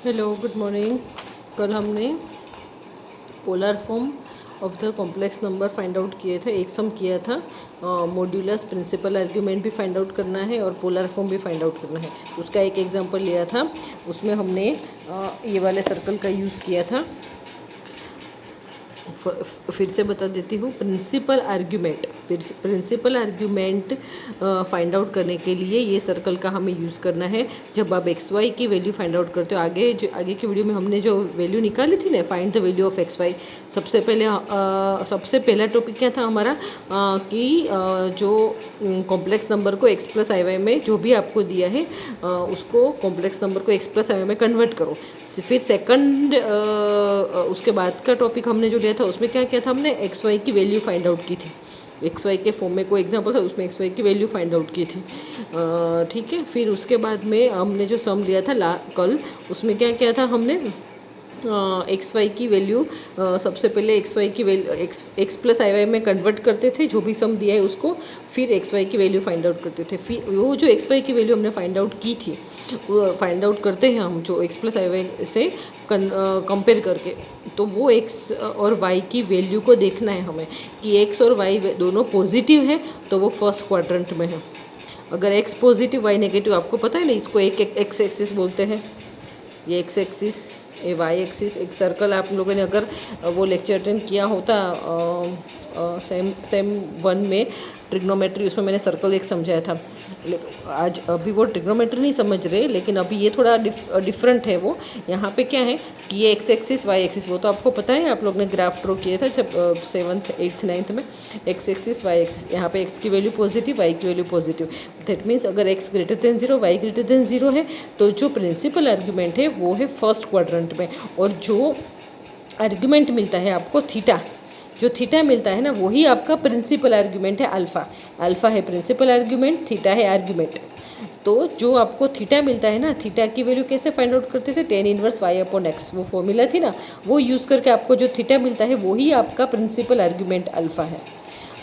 Hello good morning. कल हमने polar form of the complex number find out किए थे। एक सम किया था, मॉड्यूलस प्रिंसिपल आर्ग्यूमेंट भी फाइंड आउट करना है और पोलर फॉर्म भी फाइंड आउट करना है। उसका एक एग्जांपल लिया था, उसमें हमने ये वाले सर्कल का यूज़ किया था। फिर से बता देती हूँ, प्रिंसिपल आर्ग्यूमेंट फाइंड आउट करने के लिए ये सर्कल का हमें यूज़ करना है। जब आप एक्स वाई की वैल्यू फाइंड आउट करते हो, आगे की वीडियो में हमने जो वैल्यू निकाली थी ना, find the value of X Y, सबसे पहला टॉपिक क्या था हमारा, कि जो कॉम्प्लेक्स नंबर को एक्स प्लस आई वाई में जो भी आपको दिया है, उसको कॉम्प्लेक्स नंबर को एक्स प्लस आई वाई में कन्वर्ट करो। फिर सेकंड उसके बाद का टॉपिक हमने जो लिया था, उसमें क्या किया था, हमने एक्स वाई की वैल्यू फाइंड आउट की थी। एक्स वाई के फॉर्म में कोई एग्जांपल था, उसमें एक्स वाई की वैल्यू फाइंड आउट की थी। ठीक है। फिर उसके बाद में हमने जो सम लिया था कल, उसमें क्या किया था हमने, एक्स वाई की वैल्यू, सबसे पहले एक्स वाई की value x plus I Y में कन्वर्ट करते थे, जो भी सम दिया है उसको। फिर एक्स वाई की वैल्यू फाइंड आउट करते थे। फिर वो जो एक्स वाई की वैल्यू हमने फाइंड आउट की थी, वो फाइंड आउट करते हैं हम जो एक्स प्लस आई वाई से कंपेयर करके। तो वो एक्स और वाई की वैल्यू को देखना है हमें कि एक्स और वाई दोनों पॉजिटिव है, तो वो फर्स्ट क्वाड्रेंट में है। अगर एक्स पॉजिटिव वाई नेगेटिव, आपको पता है ना, इसको एक एक्स एक्सिस बोलते हैं। ये एक्स एक्सिस, ये वाई एक्सिस। एक सर्कल आप लोगों ने अगर वो लेक्चर अटेंड किया होता सेम 1 में ट्रिग्नोमेट्री, उसमें मैंने सर्कल एक समझाया था। आज अभी वो ट्रिग्नोमेट्री नहीं समझ रहे, लेकिन अभी ये थोड़ा डिफरेंट है। वो यहाँ पे क्या है कि ये एक्स एक्सिस वाई एक्सिस, वो तो आपको पता है, आप लोग ने ग्राफ ड्रॉ किया था जब 7th 8th 9th में। एक्स एक्सिस वाई एक्सिस, यहाँ पे एक्स की वैल्यू पॉजिटिव, वाई की वैल्यू पॉजिटिव। दैट मीन्स अगर X greater than 0, Y greater than 0 है, तो जो प्रिंसिपल आर्ग्यूमेंट है वो है फर्स्ट क्वाड्रेंट में। और जो आर्ग्यूमेंट मिलता है आपको थीटा, जो थीटा मिलता है ना, वही आपका प्रिंसिपल आर्ग्यूमेंट है अल्फ़ा। अल्फ़ा है प्रिंसिपल आर्ग्यूमेंट, थीटा है आर्ग्यूमेंट। तो जो आपको थीटा मिलता है ना, थीटा की वैल्यू कैसे फाइंड आउट करते थे, tan inverse y upon x, वो फॉर्मूला थी ना, वो यूज़ करके आपको जो थीटा मिलता है वही आपका प्रिंसिपल आर्ग्यूमेंट अल्फ़ा है।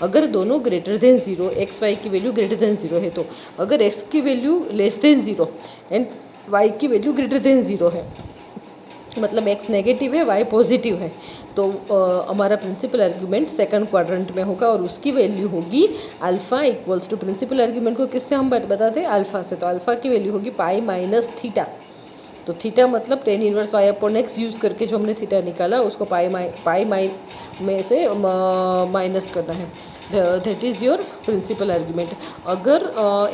अगर दोनों ग्रेटर देन 0, एक्स वाई की वैल्यू ग्रेटर देन 0 है, तो अगर x की value less than 0 and y की वैल्यू ग्रेटर देन 0 है, मतलब x नेगेटिव है, y पॉजिटिव है, तो हमारा प्रिंसिपल आर्ग्यूमेंट सेकंड क्वाड्रेंट में होगा और उसकी वैल्यू होगी alpha equals to, principal argument को किससे हम बताते हैं, अल्फ़ा से। तो अल्फ़ा की वैल्यू होगी पाई माइनस थीटा। तो थीटा मतलब tan inverse y upon x use करके जो हमने थीटा निकाला, उसको पाई में से माइनस करना है। That is your principal argument. अगर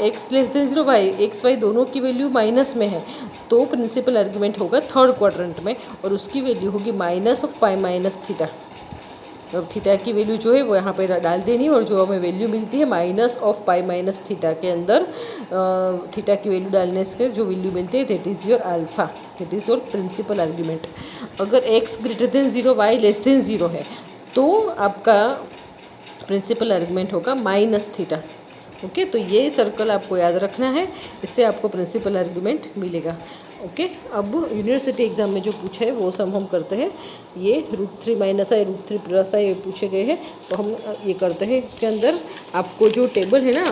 x less than 0, Y X Y दोनों की वैल्यू माइनस में है, तो प्रिंसिपल आर्ग्यूमेंट होगा थर्ड क्वाड्रेंट में और उसकी वैल्यू होगी minus of pi minus theta. अब थीटा की वैल्यू जो है वो यहाँ पे डाल देनी, और जो हमें वैल्यू मिलती है minus of pi minus theta के अंदर थीटा की वैल्यू डालने से जो वैल्यू मिलती है, that is your alpha, that is your principal argument. अगर X greater than 0, Y less than 0 है, तो आपका प्रिंसिपल आर्ग्यूमेंट होगा माइनस थीटा। ओके, तो ये सर्कल आपको याद रखना है, इससे आपको प्रिंसिपल आर्ग्यूमेंट मिलेगा। ओके, अब यूनिवर्सिटी एग्ज़ाम में जो पूछा है वो सम हम करते हैं। ये √3 माइनस आई √3 प्लस आई पूछे गए हैं, तो हम ये करते हैं। इसके अंदर आपको जो टेबल है ना,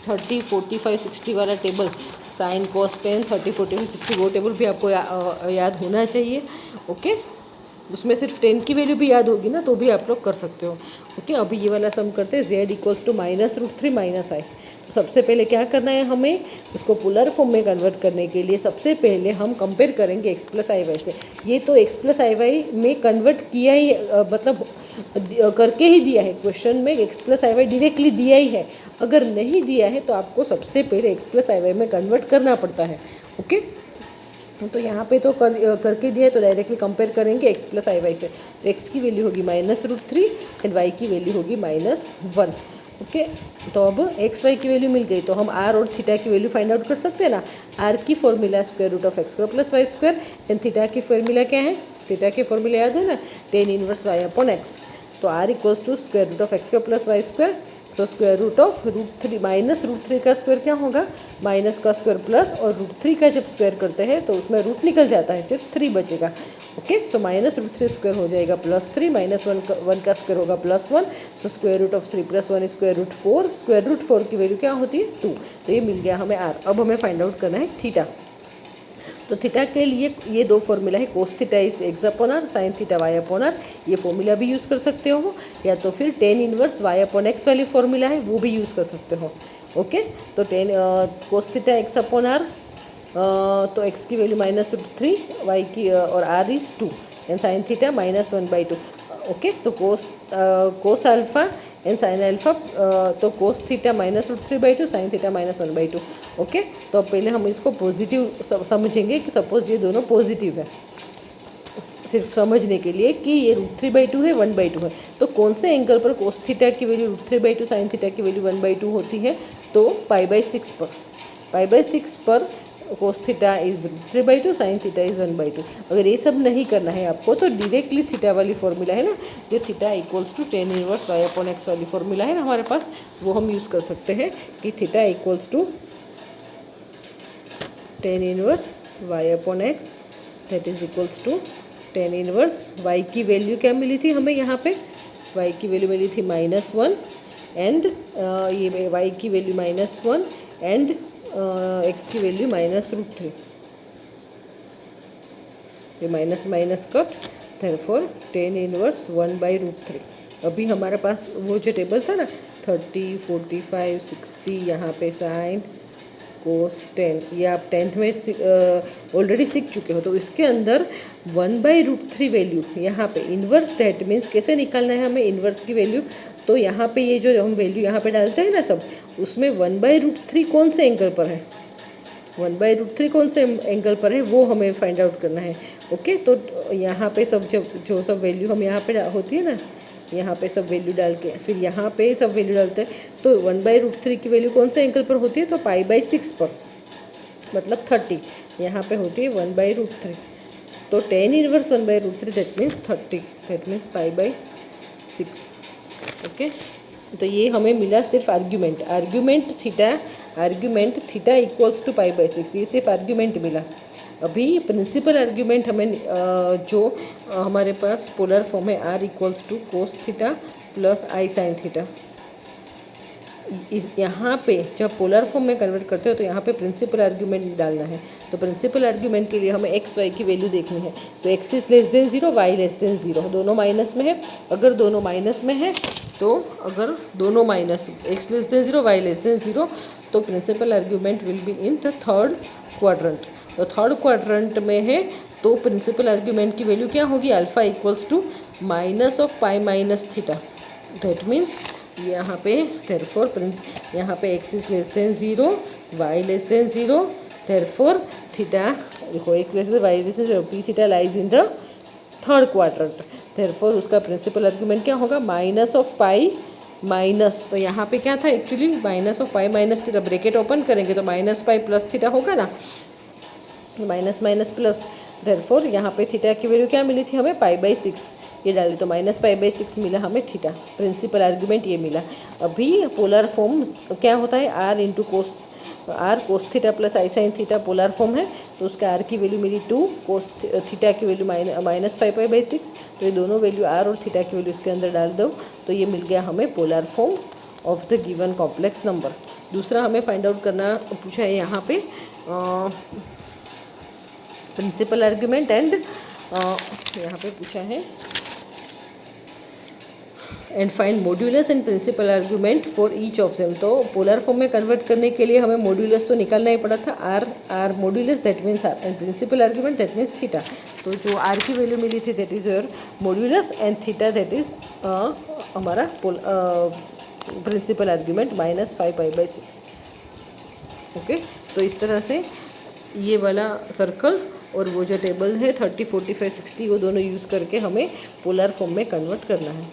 30 45 60 वाला टेबल, साइन कॉस टेन 30 45 60, वो टेबल भी आपको याद होना चाहिए। ओके, उसमें सिर्फ 10 की वैल्यू भी याद होगी ना, तो भी आप लोग कर सकते हो। ओके, अभी ये वाला सम करते हैं, z equals to minus √3 minus I. तो सबसे पहले क्या करना है हमें, इसको पोलर फॉर्म में कन्वर्ट करने के लिए सबसे पहले हम कंपेयर करेंगे x प्लस आई वाई से। ये तो x प्लस आई वाई में कन्वर्ट किया ही, मतलब करके ही दिया है क्वेश्चन में, x plus I Y directly दिया ही है। अगर नहीं दिया है तो आपको सबसे पहले x प्लस आई वाई में कन्वर्ट करना पड़ता है। ओके, तो यहाँ पे तो करके दिया है, तो डायरेक्टली कंपेयर करेंगे x प्लस आई वाई से। तो x की वैल्यू होगी माइनस √3 एंड y की वैल्यू होगी -1। ओके, तो अब x y की वैल्यू मिल गई, तो हम r और थीटा की वैल्यू फाइंड आउट कर सकते हैं ना। r की formula square root of x² plus Y square, and theta की फॉर्मूला क्या है, थीटा की फॉर्मूला याद है ना, tan inverse y upon x। तो r equals to square root of x² plus Y square. So square root of √3 minus √3 का square क्या होगा, माइनस का स्क्वायर प्लस, और √3 का जब स्क्वायर करते हैं तो उसमें रूट निकल जाता है, सिर्फ 3 बचेगा। ओके, सो माइनस √3 स्क्वायर हो जाएगा +3, माइनस 1 का स्क्वायर होगा +1। So square root of 3 + 1 square root 4। Square root 4 की वैल्यू क्या होती है 2। तो ये मिल गया हमें r। अब हमें फाइंड आउट करना है थीटा। तो थीटा के लिए ये दो फॉर्मूला है, cos theta is X upon R, sine theta Y upon R. ये फॉर्मूला भी यूज़ कर सकते हो, या तो फिर tan inverse Y upon X वाली फॉर्मूला है वो भी यूज़ कर सकते हो। ओके, तो cos theta X upon R, तो एक्स की वैल्यू -√3, वाई की और R is 2 and sine theta -1/2। Okay, तो cos alpha and sine alpha, तो cos theta -√3/2, sign theta -1/2। Okay, तो अब पहले हम इसको पॉजिटिव समझेंगे कि सपोज ये दोनों पॉजिटिव है, सिर्फ समझने के लिए कि ये √3/2 है, 1/2 है। तो कौन से एंगल पर कोस थीटा की वैल्यू √3/2, साइन थीटा की वैल्यू 1/2 होती है? तो π/6 पर, π/6 पर कोस theta is √3/2, sine theta is 1/2। अगर ये सब नहीं करना है आपको तो डायरेक्टली थीटा वाली फॉर्मूला है ना, ये theta equals to tan inverse Y upon X वाली फॉर्मूला है ना हमारे पास, वो हम यूज़ कर सकते हैं कि theta equals to tan inverse Y upon X, that is equals to tan inverse Y की वैल्यू क्या मिली थी हमें यहाँ पे, वाई की वैल्यू मिली थी -1 एंड ये वाई की वैल्यू -1 एंड एक्स की वैल्यू -√3, ये minus minus cut, therefore ten inverse 1/√3। अभी हमारे पास वो जो टेबल था ना 30, 45, 60, यहाँ पे साइन कोस 10, ये आप 10th में ऑलरेडी सीख चुके हो। तो इसके अंदर 1/√3 वैल्यू यहाँ पे इन्वर्स, दैट मीन्स कैसे निकालना है हमें इन्वर्स की वैल्यू, तो यहाँ पे ये जो हम वैल्यू यहाँ पे डालते हैं ना सब, उसमें 1/√3 कौन से एंगल पर है, 1/√3 कौन से एंगल पर है वो हमें फाइंड आउट करना है। ओके, तो यहाँ पे सब जो सब वैल्यू हम यहाँ पे होती है ना, यहाँ पे सब वैल्यू डाल के फिर यहाँ पे सब वैल्यू डालते हैं, तो 1/√3 की वैल्यू कौन से एंगल पर होती है, तो π/6 पर, मतलब 30, यहाँ पे होती है 1/√3, तो tan inverse 1/√3 that means 30, that means π/6। Okay, तो ये हमें मिला सिर्फ आर्ग्यूमेंट थीटा इक्वल्स टू π/6, ये सिर्फ आर्ग्यूमेंट मिला। अभी प्रिंसिपल आर्ग्यूमेंट हमें जो हमारे पास पोलर फॉर्म है r equals to cos theta plus I sine theta, इस यहाँ पे जब पोलर फॉर्म में कन्वर्ट करते हो तो यहाँ पे प्रिंसिपल आर्ग्यूमेंट डालना है। तो प्रिंसिपल आर्ग्यूमेंट के लिए हमें एक्स वाई की वैल्यू देखनी है, तो X is less than 0, Y less than 0, दोनों माइनस में है। अगर दोनों माइनस में है तो अगर दोनों minus, X less than 0, Y less than 0, तो principal argument will be in the third quadrant. तो थर्ड क्वाड्रेंट में है तो प्रिंसिपल आर्ग्यूमेंट की वैल्यू क्या होगी, alpha equals to minus of pi minus theta, that means यहाँ पे देयरफॉर यहाँ पे X is less than 0, Y less than 0, therefore theta, देखो X less than Y less than 0, P theta lies in the third quadrant, therefore उसका principal argument क्या होगा, minus of pi minus, तो यहाँ पे क्या था actually minus of pi minus theta, bracket open करेंगे तो माइनस पाई प्लस थीटा होगा ना, माइनस माइनस प्लस, देयरफॉर यहाँ पे थीटा की वैल्यू क्या मिली थी हमें, π/6, ये डाले तो -π/6 मिला हमें थीटा, प्रिंसिपल आर्ग्यूमेंट ये मिला। अभी पोलर फॉर्म क्या होता है, r cos theta plus I sine theta polar form है, तो उसका r की वैल्यू मिली 2, कोस थीटा की वैल्यू -5π/6, तो ये दोनों वैल्यू r और थीटा की वैल्यू इसके अंदर डाल दो, तो ये मिल गया हमें polar form of the given complex number. दूसरा हमें फाइंड आउट करना पूछा है यहाँ पे प्रिंसिपल आर्ग्यूमेंट एंड यहाँ पे पूछा है and find modulus and principal argument for each of them. तो पोलर फॉर्म में कन्वर्ट करने के लिए हमें मॉड्यूलस तो निकालना ही पड़ा था, R modulus that means R and principal argument that means theta. तो जो आर की वैल्यू मिली थी that is your modulus and theta that is हमारा प्रिंसिपल आर्ग्यूमेंट -5π/6। ओके, तो इस तरह से ये वाला सर्कल और वो जो टेबल है 30, 45, 60 वो दोनों यूज़ करके हमें पोलर फॉर्म में कन्वर्ट करना है।